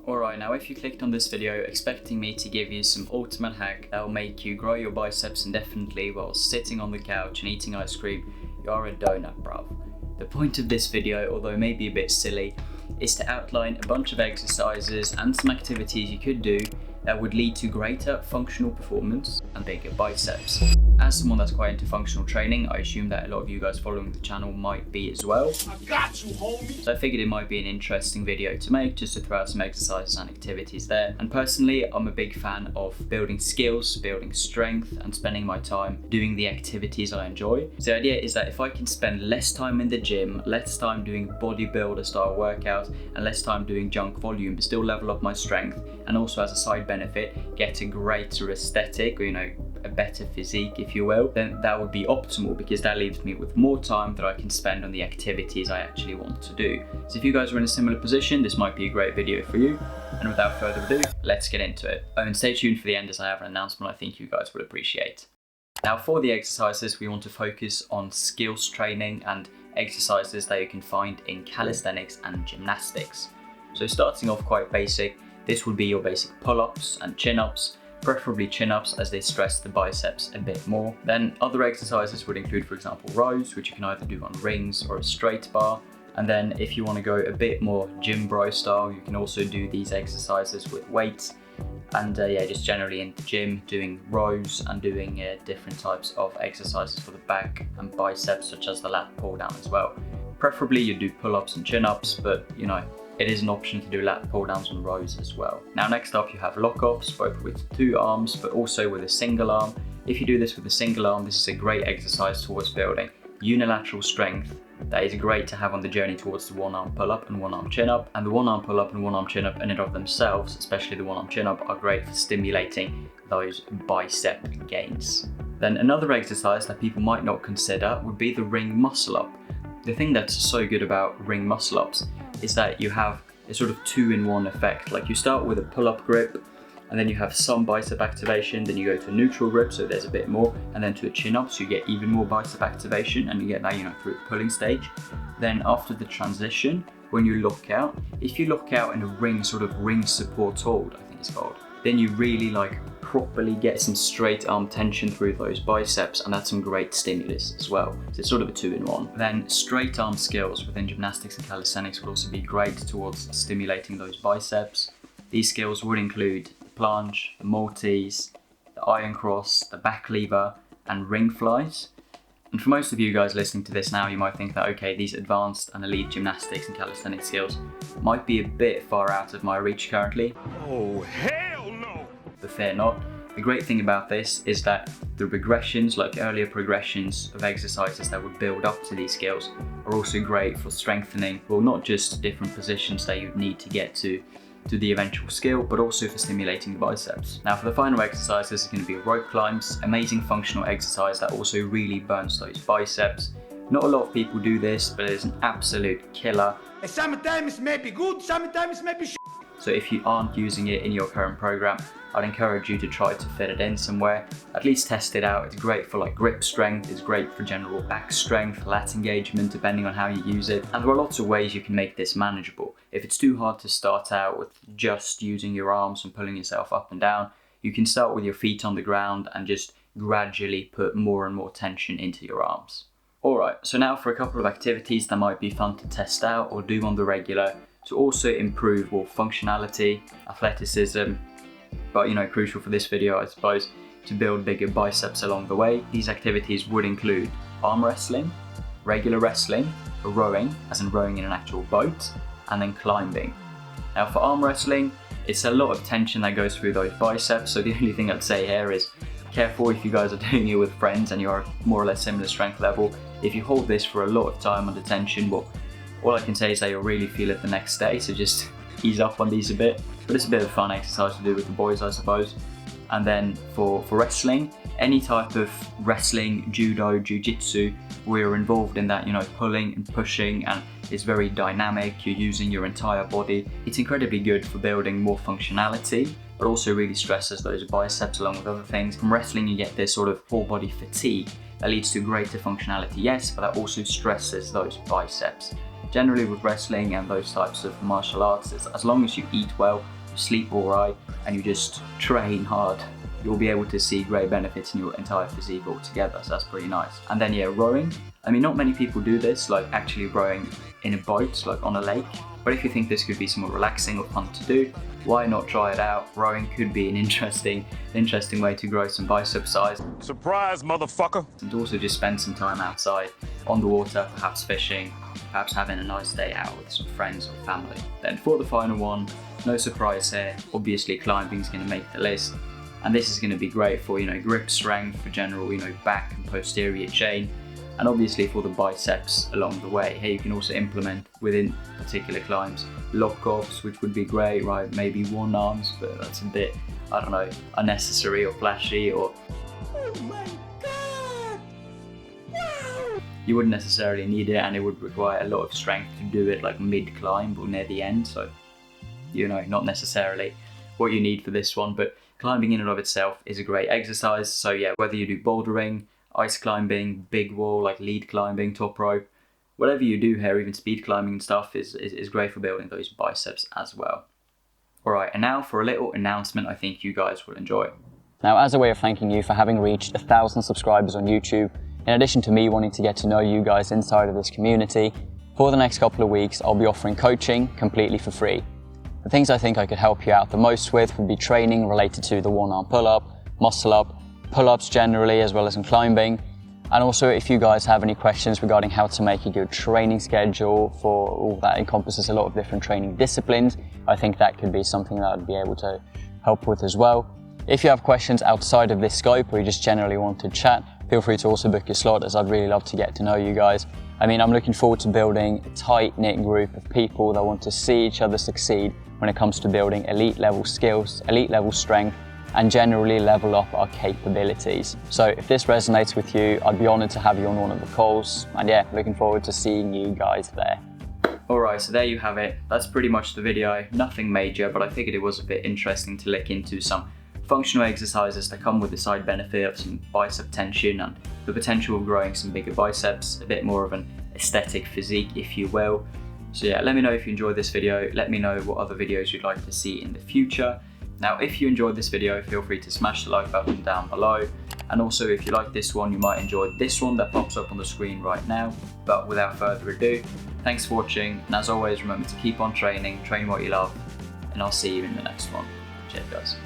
Alright, now if you clicked on this video expecting me to give you some ultimate hack that will make you grow your biceps indefinitely while sitting on the couch and eating ice cream, you're a donut, bruv. The point of this video, although it may be a bit silly, is to outline a bunch of exercises and some activities you could do that would lead to greater functional performance and bigger biceps. As someone that's quite into functional training, I assume that a lot of you guys following the channel might be as well. I got you, homie! So I figured it might be an interesting video to make, just to throw out some exercises and activities there. And personally, I'm a big fan of building skills, building strength, and spending my time doing the activities I enjoy. So the idea is that if I can spend less time in the gym, less time doing bodybuilder style workouts, and less time doing junk volume, but still level up my strength, and also as a side benefit, get a greater aesthetic, or a better physique, if you will, then that would be optimal, because that leaves me with more time that I can spend on the activities I actually want to do. So if you guys are in a similar position, this might be a great video for you. And without further ado, let's get into it. Oh, and stay tuned for the end, as I have an announcement I think you guys will appreciate. Now for the exercises, we want to focus on skills training and exercises that you can find in calisthenics and gymnastics. So starting off quite basic, this would be your basic pull-ups and chin-ups, preferably chin-ups as they stress the biceps a bit more. Then other exercises would include, for example, rows, which you can either do on rings or a straight bar. And then if you want to go a bit more gym bro style, you can also do these exercises with weights. And just generally in the gym, doing rows and doing different types of exercises for the back and biceps, such as the lat pull down as well. Preferably you do pull-ups and chin-ups, but it is an option to do lat pull downs and rows as well. Now next up you have lock-offs, both with 2 arms but also with a single arm. If you do this with a single arm, this is a great exercise towards building unilateral strength that is great to have on the journey towards the 1-arm pull-up and 1-arm chin-up. And the 1-arm pull-up and 1-arm chin-up in and of themselves, especially the 1-arm chin-up, are great for stimulating those bicep gains. Then another exercise that people might not consider would be the ring muscle-up. The thing that's so good about ring muscle-ups is that you have a sort of 2-in-1 effect. Like you start with a pull-up grip, and then you have some bicep activation, then you go to a neutral grip, so there's a bit more, and then to a chin-up, so you get even more bicep activation, and you get that, through the pulling stage. Then after the transition, when you lock out, if you lock out in a ring support hold, I think it's called, then you really properly get some straight arm tension through those biceps, and that's some great stimulus as well. So it's sort of a 2-in-1. Then straight arm skills within gymnastics and calisthenics would also be great towards stimulating those biceps. These skills would include the plunge, the Maltese, the iron cross, the back lever, and ring flies. And for most of you guys listening to this now, you might think that, okay, these advanced and elite gymnastics and calisthenics skills might be a bit far out of my reach currently. Oh, hell no! But fear not. The great thing about this is that the regressions, like earlier progressions of exercises that would build up to these skills, are also great for strengthening, well, not just different positions that you'd need to get to the eventual skill, but also for stimulating the biceps. Now for the final exercise, this is going to be rope climbs, amazing functional exercise that also really burns those biceps. Not a lot of people do this, but it's an absolute killer. Sometimes it may be good, sometimes it may be So if you aren't using it in your current program, I'd encourage you to try to fit it in somewhere. At least test it out. It's great for grip strength, it's great for general back strength, lat engagement, depending on how you use it. And there are lots of ways you can make this manageable. If it's too hard to start out with just using your arms and pulling yourself up and down, you can start with your feet on the ground and just gradually put more and more tension into your arms. Alright, so now for a couple of activities that might be fun to test out or do on the regular to also improve functionality, athleticism, but crucial for this video, I suppose, to build bigger biceps along the way. These activities would include arm wrestling, regular wrestling, rowing, as in rowing in an actual boat, and then climbing. Now for arm wrestling, it's a lot of tension that goes through those biceps, so the only thing I'd say here is careful if you guys are doing it with friends and you're more or less similar strength level. If you hold this for a lot of time under tension, well, all I can say is that you'll really feel it the next day, so just ease up on these a bit. But it's a bit of a fun exercise to do with the boys, I suppose. And then for wrestling, any type of wrestling, judo, jiu-jitsu, where you're involved in that, pulling and pushing, and it's very dynamic, you're using your entire body. It's incredibly good for building more functionality, but also really stresses those biceps along with other things. From wrestling, you get this sort of whole body fatigue that leads to greater functionality, yes, but that also stresses those biceps. generally with wrestling and those types of martial arts, as long as you eat well, you sleep alright, and you just train hard, you'll be able to see great benefits in your entire physique altogether, so that's pretty nice. And then yeah, rowing. I mean, not many people do this, like actually rowing in a boat, like on a lake. But if you think this could be somewhat relaxing or fun to do, why not try it out? Rowing could be an interesting way to grow some bicep size. Surprise, motherfucker. And also just spend some time outside on the water, perhaps fishing, perhaps having a nice day out with some friends or family. Then for the final one, no surprise here, obviously climbing is going to make the list. And this is going to be great for, grip strength, for general, back and posterior chain, and obviously for the biceps along the way. Here you can also implement within particular climbs lock-offs, which would be great, right? Maybe one arms, but that's a bit, I don't know, unnecessary or flashy, or Oh my god! Wow! you wouldn't necessarily need it, and it would require a lot of strength to do it like mid-climb or near the end, so not necessarily what you need for this one. But climbing in and of itself is a great exercise, so yeah, whether you do bouldering, ice climbing, big wall, like lead climbing, top rope, whatever you do here, even speed climbing and stuff is great for building those biceps as well. Alright, and now for a little announcement I think you guys will enjoy. Now, as a way of thanking you for having reached 1,000 subscribers on YouTube, in addition to me wanting to get to know you guys inside of this community, for the next couple of weeks I'll be offering coaching completely for free. The things I think I could help you out the most with would be training related to the one-arm pull-up, muscle-up, pull-ups generally, as well as in climbing. And also if you guys have any questions regarding how to make a good training schedule for all that encompasses a lot of different training disciplines, I think that could be something that I'd be able to help with as well. If you have questions outside of this scope or you just generally want to chat, feel free to also book your slot, as I'd really love to get to know you guys. I mean, I'm looking forward to building a tight-knit group of people that want to see each other succeed when it comes to building elite level skills, elite level strength, and generally level up our capabilities. So if this resonates with you, I'd be honored to have you on one of the calls. And yeah, looking forward to seeing you guys there. Alright, so there you have it. That's pretty much the video. Nothing major, but I figured it was a bit interesting to look into some functional exercises that come with the side benefit of some bicep tension and the potential of growing some bigger biceps, a bit more of an aesthetic physique, if you will. So yeah, let me know if you enjoyed this video. Let me know what other videos you'd like to see in the future. Now, if you enjoyed this video, feel free to smash the like button down below. And also, if you like this one, you might enjoy this one that pops up on the screen right now. But without further ado, thanks for watching. And as always, remember to keep on training, train what you love, and I'll see you in the next one. Cheers, guys.